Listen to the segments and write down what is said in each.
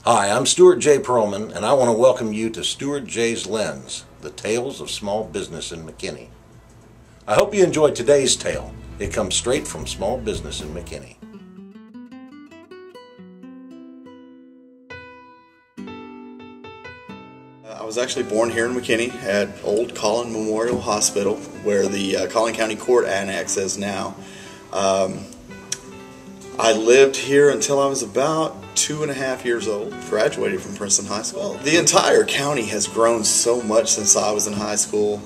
Hi, I'm Stuart J. Pearlman, and I want to welcome you to Stuart J's Lens, the tales of small business in McKinney. I hope you enjoyed today's tale. It comes straight from small business in McKinney. I was actually born here in McKinney at Old Collin Memorial Hospital, where the Collin County Court Annex is now. I lived here until I was about 2.5 years old, graduated from Princeton High School. The entire county has grown so much since I was in high school,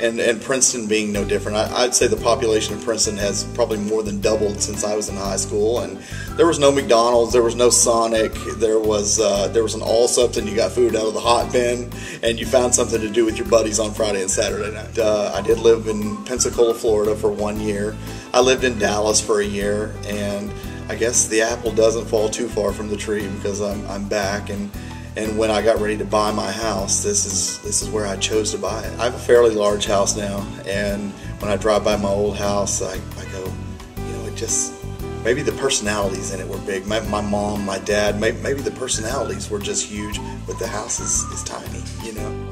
and Princeton being no different. I'd say the population of Princeton has probably more than doubled since I was in high school, and there was no McDonald's, there was no Sonic, there was an Allsups, and you got food out of the hot bin, and you found something to do with your buddies on Friday and Saturday night. I did live in Pensacola, Florida for 1 year. I lived in Dallas for a year, and I guess the apple doesn't fall too far from the tree because I'm back, and when I got ready to buy my house, this is where I chose to buy it. I have a fairly large house now, and when I drive by my old house, I go, you know, it just, maybe the personalities in it were big. My mom, my dad, maybe the personalities were just huge, but the house is tiny, you know.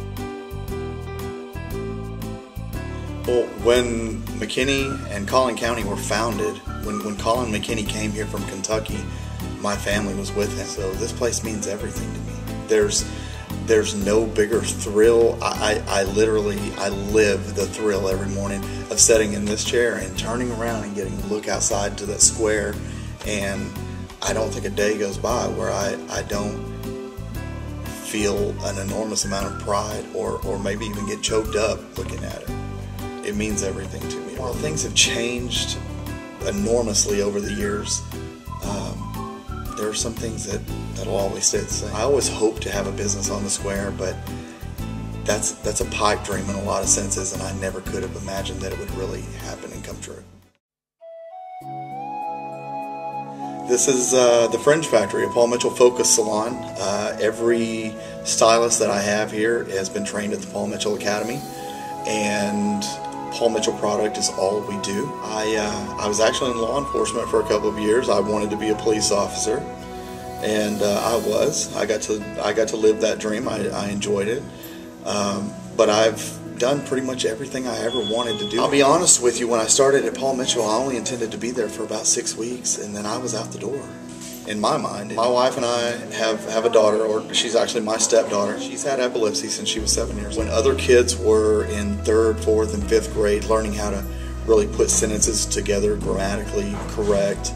Well, when McKinney and Collin County were founded, when Colin McKinney came here from Kentucky, my family was with him. So this place means everything to me. There's no bigger thrill. I live the thrill every morning of sitting in this chair and turning around and getting to look outside to that square. And I don't think a day goes by where I don't feel an enormous amount of pride or maybe even get choked up looking at it. It means everything to me. While things have changed enormously over the years, there are some things that'll always stay the same. I always hope to have a business on the square, but that's a pipe dream in a lot of senses, and I never could have imagined that it would really happen and come true. This is the Fringe Factory, a Paul Mitchell Focus Salon. Every stylist that I have here has been trained at the Paul Mitchell Academy, and Paul Mitchell product is all we do. I was actually in law enforcement for a couple of years. I wanted to be a police officer, and I got to live that dream. I enjoyed it, but I've done pretty much everything I ever wanted to do. I'll be honest with you, when I started at Paul Mitchell, I only intended to be there for about 6 weeks, and then I was out the door. In my mind, my wife and I have a daughter, or she's actually my stepdaughter. She's had epilepsy since she was 7 years old. When other kids were in 3rd, 4th, and 5th grade learning how to really put sentences together grammatically correct,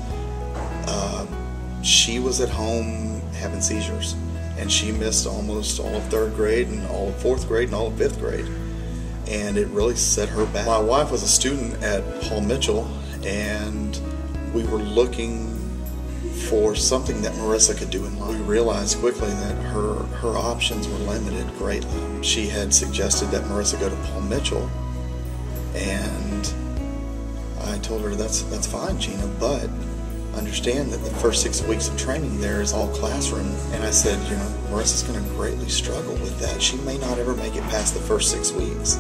she was at home having seizures, and she missed almost all of 3rd grade and all of 4th grade and all of 5th grade, and it really set her back. My wife was a student at Paul Mitchell, and we were looking for something that Marissa could do in life. We realized quickly that her options were limited greatly. She had suggested that Marissa go to Paul Mitchell, and I told her that's fine, Gina, but understand that the first 6 weeks of training there is all classroom. And I said, you know, Marissa's going to greatly struggle with that. She may not ever make it past the first 6 weeks.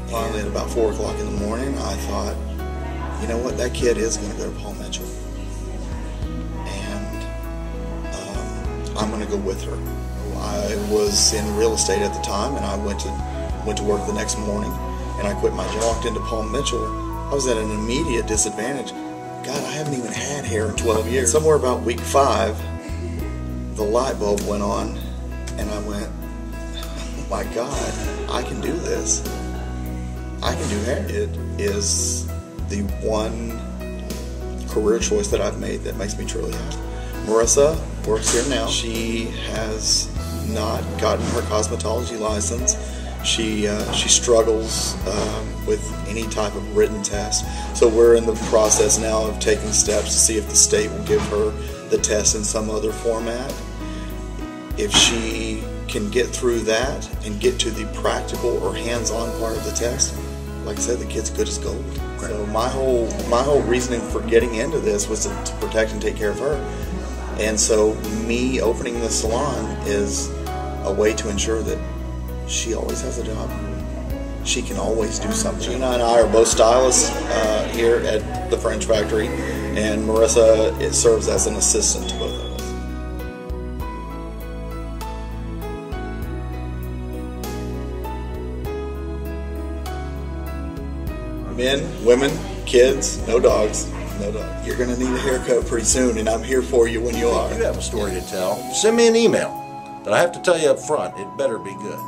Finally, at about 4 o'clock in the morning, I thought, you know what, that kid is going to go to Paul Mitchell. I'm going to go with her. I was in real estate at the time, and I went to work the next morning, and I quit my job. Walked into Paul Mitchell. I was at an immediate disadvantage. God, I haven't even had hair in 12 years. Somewhere about week 5, the light bulb went on, and I went, oh my God, I can do this. I can do hair. It is the one career choice that I've made that makes me truly happy. Marissa works here now. She has not gotten her cosmetology license. She struggles with any type of written test. So we're in the process now of taking steps to see if the state will give her the test in some other format. If she can get through that and get to the practical or hands-on part of the test, like I said, the kid's good as gold. So my whole reasoning for getting into this was to protect and take care of her. And so me opening the salon is a way to ensure that she always has a job. she can always do something. Gina and I are both stylists here at the Fringe factory, and Marissa, it serves as an assistant to both of us. Men, women, kids, no dogs. No dogs. You're going to need a haircut pretty soon, and I'm here for you when you are. If you have a story to tell, send me an email. But I have to tell you up front, it better be good.